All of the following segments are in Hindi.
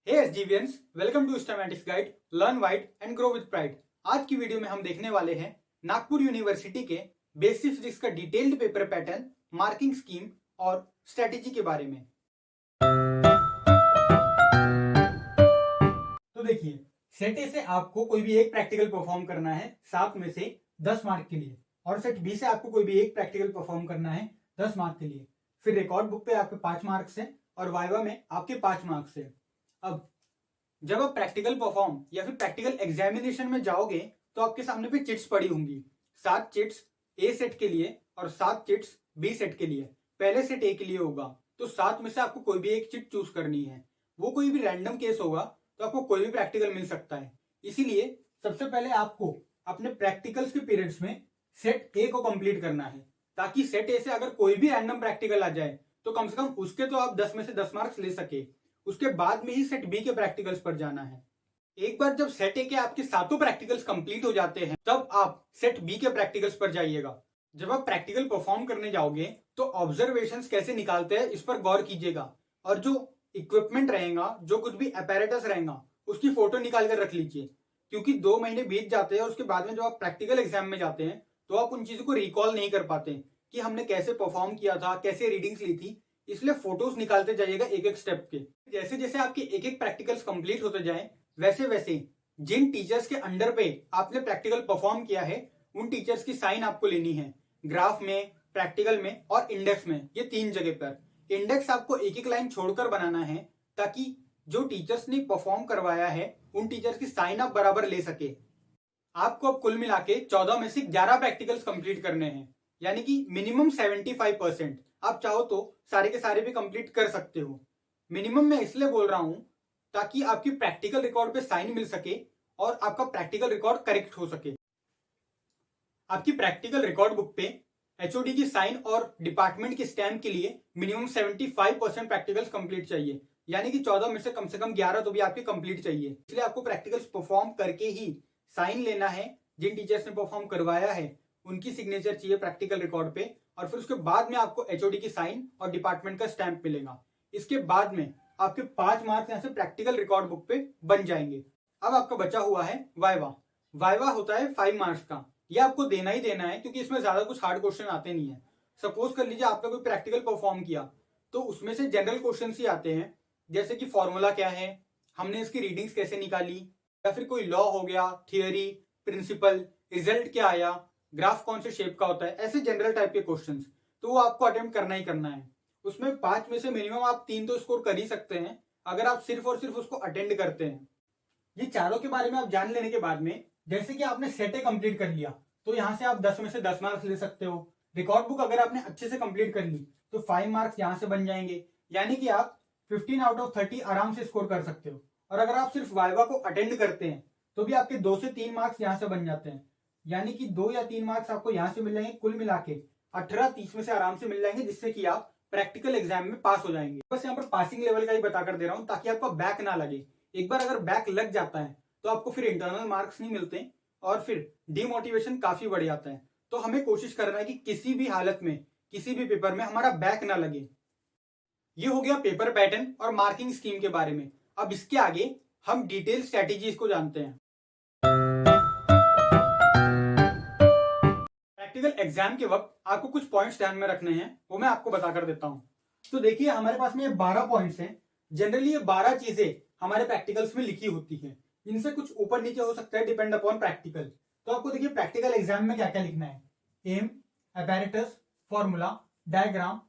हे एसजीवियंस, welcome to systematics guide learn wide and grow with pride. आज की वीडियो में हम देखने वाले हैं नागपुर यूनिवर्सिटी के बेसिक फिजिक्स का detailed paper pattern, marking scheme और स्ट्रेटेजी के बारे में। तो देखिए, सेट ए से आपको कोई भी एक प्रैक्टिकल परफॉर्म करना है 7 में से 10 मार्क के लिए, और सेट बी से आपको कोई भी एक प्रैक्टिकल परफॉर्म करना है 10 मार्क के लिए। फिर रिकॉर्ड बुक पे आपके 5 मार्क्स है और वाइवा में आपके 5 मार्क्स है। अब जब आप प्रैक्टिकल परफॉर्म या फिर प्रैक्टिकल एग्जामिनेशन में जाओगे तो आपके सामने पे चिट्स पड़ी होंगी। 7 चिट्स ए सेट के लिए और 7 चिट्स बी सेट के लिए। पहले सेट ए के लिए होगा तो 7 में से आपको कोई भी एक चिट चूज करनी है। वो कोई भी रैंडम केस होगा तो आपको कोई भी प्रैक्टिकल मिल सकता है। इसीलिए सबसे पहले आपको अपने प्रैक्टिकल्स के पीरियड्स में सेट ए को कंप्लीट करना है, ताकि सेट ए से अगर कोई भी रैंडम प्रैक्टिकल आ जाए तो कम से कम उसके तो आप 10 में से 10 मार्क्स ले सके। उसके बाद में ही सेट बी के प्रैक्टिकल्स पर जाना है। एक बार जब सेट ए के आपके सातों प्रैक्टिकल्स कंप्लीट हो जाते हैं तब आप सेट बी के प्रैक्टिकल्स पर जाइएगा। जब आप प्रैक्टिकल परफॉर्म करने जाओगे तो ऑब्जर्वेशंस कैसे निकालते हैं इस पर गौर कीजिएगा, और जो इक्विपमेंट रहेगा, जो कुछ भी अपैरेटस रहेगा, उसकी फोटो निकाल कर रख लीजिए। क्योंकि 2 महीने बीत जाते हैं और उसके बाद में जब आप प्रैक्टिकल एग्जाम में जाते हैं तो आप उन चीजों को रिकॉल नहीं कर पाते कि हमने कैसे परफॉर्म किया था, कैसे रीडिंग्स ली थी। इसलिए फोटोज निकालते जाइएगा एक एक स्टेप के। जैसे जैसे आपके एक एक प्रैक्टिकल्स कंप्लीट होते जाए वैसे वैसे जिन टीचर्स के अंडर पे आपने प्रैक्टिकल परफॉर्म किया है उन टीचर्स की साइन आपको लेनी है, ग्राफ में, प्रैक्टिकल में और इंडेक्स में। ये 3 जगह पर इंडेक्स आपको एक एक लाइन छोड़कर बनाना है, ताकि जो टीचर्स ने परफॉर्म करवाया है उन टीचर्स की साइन आप बराबर ले सके। आपको अब कुल मिला के 14 में से 11 प्रैक्टिकल्स कंप्लीट करने हैं, यानी कि मिनिमम 75%। आप चाहो तो सारे के सारे भी कंप्लीट कर सकते हो। मिनिमम मैं इसलिए बोल रहा हूं ताकि आपकी प्रैक्टिकल रिकॉर्ड पे साइन मिल सके और आपका प्रैक्टिकल रिकॉर्ड करेक्ट हो सके। आपकी प्रैक्टिकल रिकॉर्ड बुक पे एचओडी की साइन और डिपार्टमेंट की स्टैम्प के लिए मिनिमम 75% प्रैक्टिकल्स कंप्लीट चाहिए, यानी कि 14 में से कम 11 तो भी आपके कंप्लीट चाहिए। इसलिए आपको प्रैक्टिकल्स परफॉर्म करके ही साइन लेना है। जिन टीचर्स ने परफॉर्म करवाया है उनकी सिग्नेचर चाहिए प्रैक्टिकल रिकॉर्ड पे, और फिर उसके बाद में आपको एचओडी की साइन और डिपार्टमेंट का स्टैंप मिलेगा। इसके बाद में आपके 5 मार्क्स यहां से प्रैक्टिकल रिकॉर्ड बुक पे बन जाएंगे। अब आपका बचा हुआ है वाइवा। वाइवा होता है 5 मार्क्स का। ये आपको देना ही देना है, क्योंकि इसमें ज्यादा कुछ हार्ड क्वेश्चन आते नहीं है। सपोज कर लीजिए आपने कोई प्रैक्टिकल परफॉर्म किया तो उसमें से जनरल क्वेश्चन ही आते हैं, जैसे कि फॉर्मूला क्या है, हमने इसकी रीडिंग्स कैसे निकाली, या फिर कोई लॉ हो गया, थियोरी, प्रिंसिपल, रिजल्ट क्या आया, ग्राफ कौन से शेप का होता है, ऐसे जनरल टाइप के क्वेश्चंस। तो वो आपको अटेम्प्ट करना ही करना है। उसमें 5 में से मिनिमम आप 3 तो स्कोर कर ही सकते हैं अगर आप सिर्फ और सिर्फ उसको अटेंड करते हैं। ये चारों के बारे में आप जान लेने के बाद में, जैसे कि आपने सेट ए कंप्लीट कर लिया तो यहां से आप 10 में से 10 मार्क्स ले सकते हो। रिकॉर्ड बुक अगर आपने अच्छे से कंप्लीट कर ली तो 5 मार्क्स यहां से बन जाएंगे, यानी कि आप 15 आउट ऑफ 30 आराम से स्कोर कर सकते हो। और अगर आप सिर्फ वाइवा को अटेंड करते हैं तो भी आपके 2 से 3 मार्क्स यहां से बन जाते हैं, यानी कि 2 या 3 मार्क्स आपको यहां से मिल जाएंगे। कुल मिला के 18-30 में से आराम से मिल जाएंगे, जिससे कि आप प्रैक्टिकल एग्जाम में पास हो जाएंगे। बस यहाँ पर पासिंग लेवल का ही बताकर दे रहा हूँ ताकि आपका बैक ना लगे। एक बार अगर बैक लग जाता है तो आपको फिर इंटरनल मार्क्स नहीं मिलते और फिर डिमोटिवेशन काफी बढ़ जाता है। तो हमें कोशिश करना है कि किसी भी हालत में, किसी भी पेपर में हमारा बैक ना लगे। ये हो गया पेपर पैटर्न और मार्किंग स्कीम के बारे में। अब इसके आगे हम डिटेल स्ट्रेटेजीज को जानते हैं। प्रैक्टिकल एग्जाम के वक्त आपको कुछ पॉइंट्स ध्यान में रखने हैं, वो मैं आपको बताकर देता हूं। तो देखिए, हमारे पास में ये 12 पॉइंट्स हैं। जनरली ये 12 चीजें हमारे प्रैक्टिकल्स में लिखी होती है। इनसे कुछ ऊपर नीचे हो सकता है, डिपेंड अपॉन प्रैक्टिकल। तो आपको देखिए प्रैक्टिकल एग्जाम में क्या क्या लिखना है। Aim, apparatus, formula, diagram.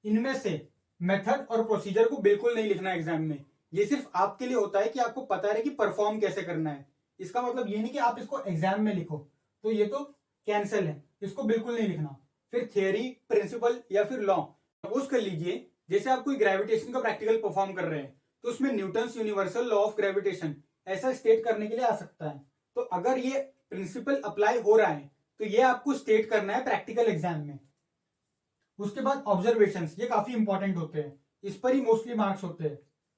इनमें से मेथड और प्रोसीजर को बिल्कुल नहीं लिखना एग्जाम में। ये सिर्फ आपके लिए होता है कि आपको पता रहे कि परफॉर्म कैसे करना है। इसका मतलब ये नहीं कि आप इसको एग्जाम में लिखो, तो ये तो कैंसिल है, इसको बिल्कुल नहीं लिखना। फिर थियरी, प्रिंसिपल या फिर लॉ। सपोज कर लीजिए जैसे आप कोई ग्रेविटेशन का प्रैक्टिकल परफॉर्म कर रहे हैं तो उसमें Newton's universal law of gravitation ऐसा स्टेट करने के लिए आ सकता है। तो अगर ये प्रिंसिपल अप्लाई हो रहा है तो ये आपको स्टेट करना है प्रैक्टिकल एग्जाम में। उसके बाद ऑब्जर्वेशंस, ये काफी इंपॉर्टेंट होते हैं, इस पर ही मोस्टली मार्क्स होते हैं।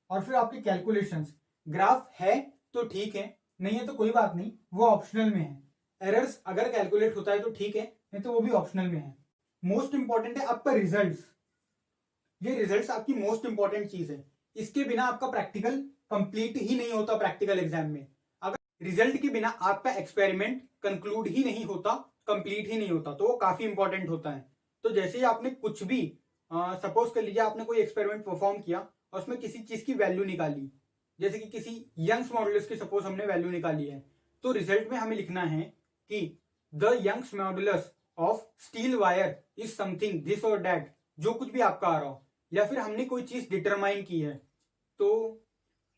और फिर आपके कैलकुलेशंस। ग्राफ है तो ठीक है, नहीं है तो कोई बात नहीं, वो ऑप्शनल में है। एरर्स अगर कैलकुलेट होता है तो ठीक है, नहीं तो वो भी ऑप्शनल में है। मोस्ट इंपॉर्टेंट है आपका रिजल्ट्स। ये रिजल्ट्स आपकी मोस्ट इंपॉर्टेंट चीज है। इसके बिना आपका प्रैक्टिकल कंप्लीट ही नहीं होता प्रैक्टिकल एग्जाम में। अगर रिजल्ट के बिना आपका एक्सपेरिमेंट कंक्लूड ही नहीं होता, कंप्लीट ही नहीं होता, तो वो काफी इंपॉर्टेंट होता है। तो जैसे ही आपने कुछ भी सपोज कर लीजिए आपने कोई एक्सपेरिमेंट परफॉर्म किया और उसमें किसी चीज की वैल्यू निकाली, जैसे कि किसी यंग्स मॉडुलस की सपोज हमने वैल्यू निकाली है, तो रिजल्ट में हमें लिखना है कि the Young's modulus of steel wire is something this और दैट, जो कुछ भी आपका आ रहा हो। या फिर हमने कोई चीज डिटरमाइन की है तो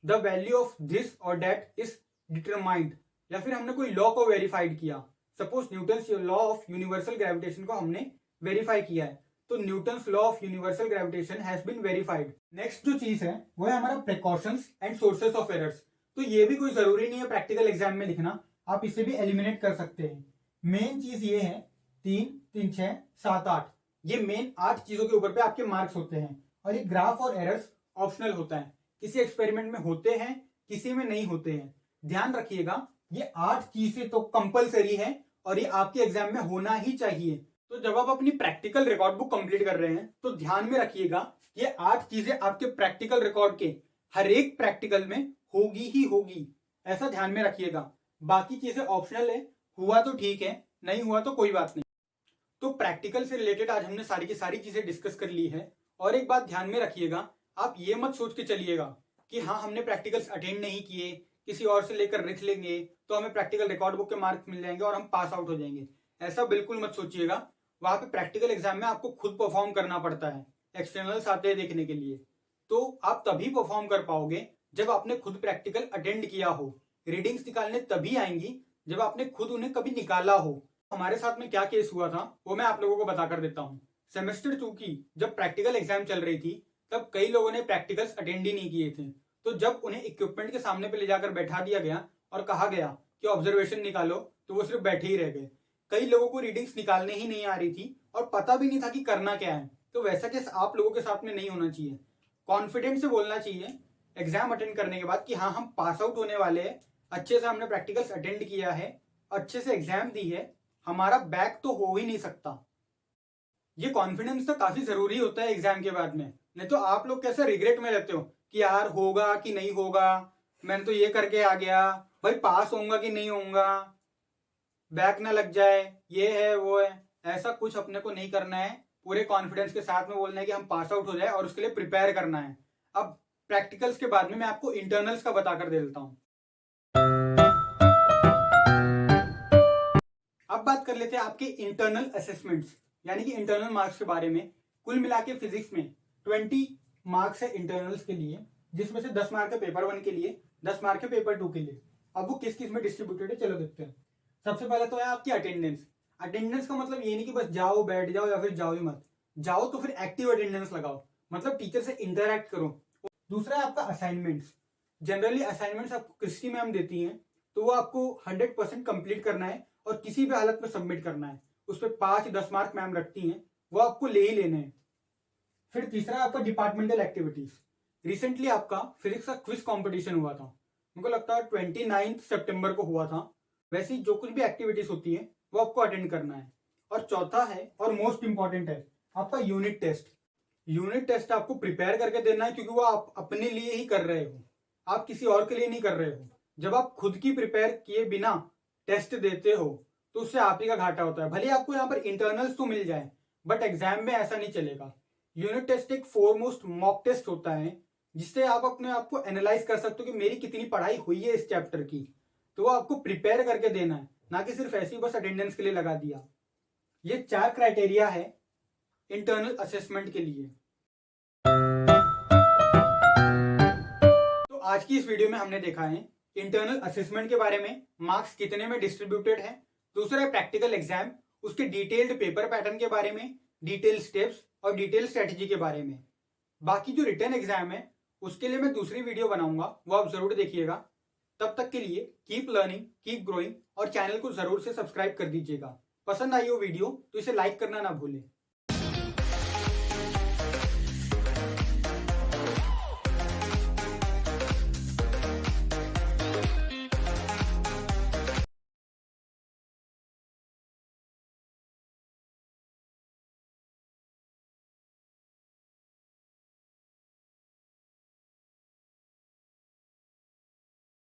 द वैल्यू ऑफ दिस और दैट इज डिटरमाइंड। या फिर हमने कोई लॉ को वेरीफाइड किया, suppose Newton's law of universal gravitation को हमने वेरीफाई किया है, तो Newton's law of universal gravitation has been verified. Next जो चीज है वो है हमारा precautions and sources of errors. तो ये भी कोई जरूरी नहीं है प्रैक्टिकल एग्जाम में लिखना, आप इसे भी एलिमिनेट कर सकते हैं। मेन चीज ये है 3, 3, 6, 7, 8, ये मेन 8 चीजों के ऊपर पे आपके मार्क्स होते हैं। और ये ग्राफ और एरर्स ऑप्शनल होता है, किसी एक्सपेरिमेंट में होते हैं किसी में नहीं होते हैं। ध्यान रखिएगा ये 8 चीजें तो कंपलसरी है और ये आपके एग्जाम में होना ही चाहिए। तो जब आप अपनी प्रैक्टिकल रिकॉर्ड बुक कंप्लीट कर रहे हैं तो ध्यान में रखिएगा ये 8 चीजें आपके प्रैक्टिकल रिकॉर्ड के हर एक प्रैक्टिकल में होगी ही होगी, ऐसा ध्यान में रखिएगा। बाकी चीजें ऑप्शनल है, हुआ तो ठीक है, नहीं हुआ तो कोई बात नहीं। तो प्रैक्टिकल से रिलेटेड आज हमने सारी की सारी चीजें डिस्कस कर ली है। और एक बात ध्यान में रखिएगा, आप ये मत सोच के चलिएगा कि हाँ हमने प्रैक्टिकल्स अटेंड नहीं किए, किसी और से लेकर लिख लेंगे तो हमें प्रैक्टिकल रिकॉर्ड बुक के मार्क्स मिल जाएंगे और हम पास आउट हो जाएंगे। ऐसा बिल्कुल मत सोचिएगा। वहां पे प्रैक्टिकल एग्जाम में आपको खुद परफॉर्म करना पड़ता है, एक्सटर्नल्स आते हैं देखने के लिए। तो आप तभी परफॉर्म कर पाओगे जब आपने खुद प्रैक्टिकल अटेंड किया हो। रीडिंग्स निकालने तभी आएंगी जब आपने खुद उन्हें कभी निकाला हो। हमारे साथ में क्या केस हुआ था वो मैं आप लोगों को बता कर देता हूँ। सेमेस्टर 2 की जब प्रैक्टिकल एग्जाम चल रही थी तब कई लोगों ने प्रैक्टिकल्स अटेंड ही नहीं किए थे। तो जब उन्हें इक्विपमेंट के सामने पे ले जाकर बैठा दिया गया और कहा गया कि ऑब्जर्वेशन निकालो, तो वो सिर्फ बैठे ही रह गए। कई लोगों को रीडिंग्स निकालने ही नहीं आ रही थी और पता भी नहीं था कि करना क्या है। तो वैसा केस आप लोगों के साथ में नहीं होना चाहिए। कॉन्फिडेंस से बोलना चाहिए एग्जाम अटेंड करने के बाद कि हाँ हम पास आउट होने वाले हैं, अच्छे से हमने प्रैक्टिकल्स अटेंड किया है, अच्छे से एग्जाम दी है, हमारा बैक तो हो ही नहीं सकता। ये कॉन्फिडेंस तो काफी जरूरी होता है एग्जाम के बाद में, नहीं तो आप लोग कैसे रिग्रेट में रहते हो कि यार होगा कि नहीं होगा, मैंने तो ये करके आ गया, भाई पास होऊंगा कि नहीं होऊंगा, बैक ना लग जाए, ये है वो है। ऐसा कुछ अपने को नहीं करना है। पूरे कॉन्फिडेंस के साथ में बोलना है कि हम पास आउट हो जाए और उसके लिए प्रिपेयर करना है। अब प्रैक्टिकल्स के बाद में मैं आपको इंटरनल्स का बताकर दे देता हूं। अब बात कर लेते हैं आपके इंटरनल असेसमेंट्स यानी कि इंटरनल मार्क्स के बारे में। कुल मिला के फिजिक्स में 20 मार्क्स है इंटरनल्स के लिए, जिसमें से 10 मार्क है पेपर 1 के लिए, 10 मार्क है पेपर 2 के लिए। अब वो किस किस में डिस्ट्रीब्यूटेड है चलो देखते हैं। सबसे पहले तो है आपकी अटेंडेंस। अटेंडेंस का मतलब ये नहीं कि बस जाओ बैठ जाओ या फिर जाओ ही मत, जाओ तो फिर एक्टिव अटेंडेंस लगाओ, मतलब टीचर से इंटरैक्ट करो। दूसरा है आपका असाइनमेंट्स। जनरली असाइनमेंट्स आपको क्रिस्टी मैम देती हैं, तो वो आपको 100% कंप्लीट करना है और किसी भी हालत में सबमिट करना है। उस पर 5-10 मार्क मैम रखती हैं, वो आपको ले ही लेने हैं। फिर तीसरा आपका डिपार्टमेंटल एक्टिविटीज। रिसेंटली आपका फिजिक्स का क्विज कंपटीशन हुआ था, मुझे लगता है 29 सितंबर को हुआ था। वैसे ही जो कुछ भी एक्टिविटीज होती है वो आपको अटेंड करना है। और चौथा है और मोस्ट इंपॉर्टेंट है आपका यूनिट टेस्ट। यूनिट टेस्ट आपको प्रिपेयर करके देना है, क्योंकि वो आप अपने लिए ही कर रहे हो, आप किसी और के लिए नहीं कर रहे हो। जब आप खुद की प्रिपेयर किए बिना टेस्ट देते हो तो उससे आप ही का घाटा होता है। भले आपको यहाँ पर इंटरनल्स तो मिल जाए बट एग्जाम में ऐसा नहीं चलेगा। यूनिट टेस्ट एक फोरमोस्ट मॉक टेस्ट होता है जिससे आप अपने आप को एनालाइज कर सकते हो कि मेरी कितनी पढ़ाई हुई है इस चैप्टर की। तो वो आपको प्रिपेयर करके देना है, ना कि सिर्फ ऐसे ही बस अटेंडेंस के लिए लगा दिया। ये 4 क्राइटेरिया है इंटरनल असेसमेंट के लिए। तो आज की इस वीडियो में हमने देखा है इंटरनल असेसमेंट के बारे में, मार्क्स कितने में डिस्ट्रीब्यूटेड है। दूसरा है प्रैक्टिकल एग्जाम, उसके डिटेल्ड पेपर पैटर्न के बारे में, डिटेल स्टेप्स और डिटेल स्ट्रेटजी के बारे में। बाकी जो रिटर्न एग्जाम है उसके लिए मैं दूसरी वीडियो बनाऊंगा, वो आप जरूर देखिएगा। तब तक के लिए कीप लर्निंग, कीप ग्रोइंग और चैनल को जरूर से सब्सक्राइब कर दीजिएगा। पसंद आई हो वीडियो तो इसे लाइक करना ना भूलें।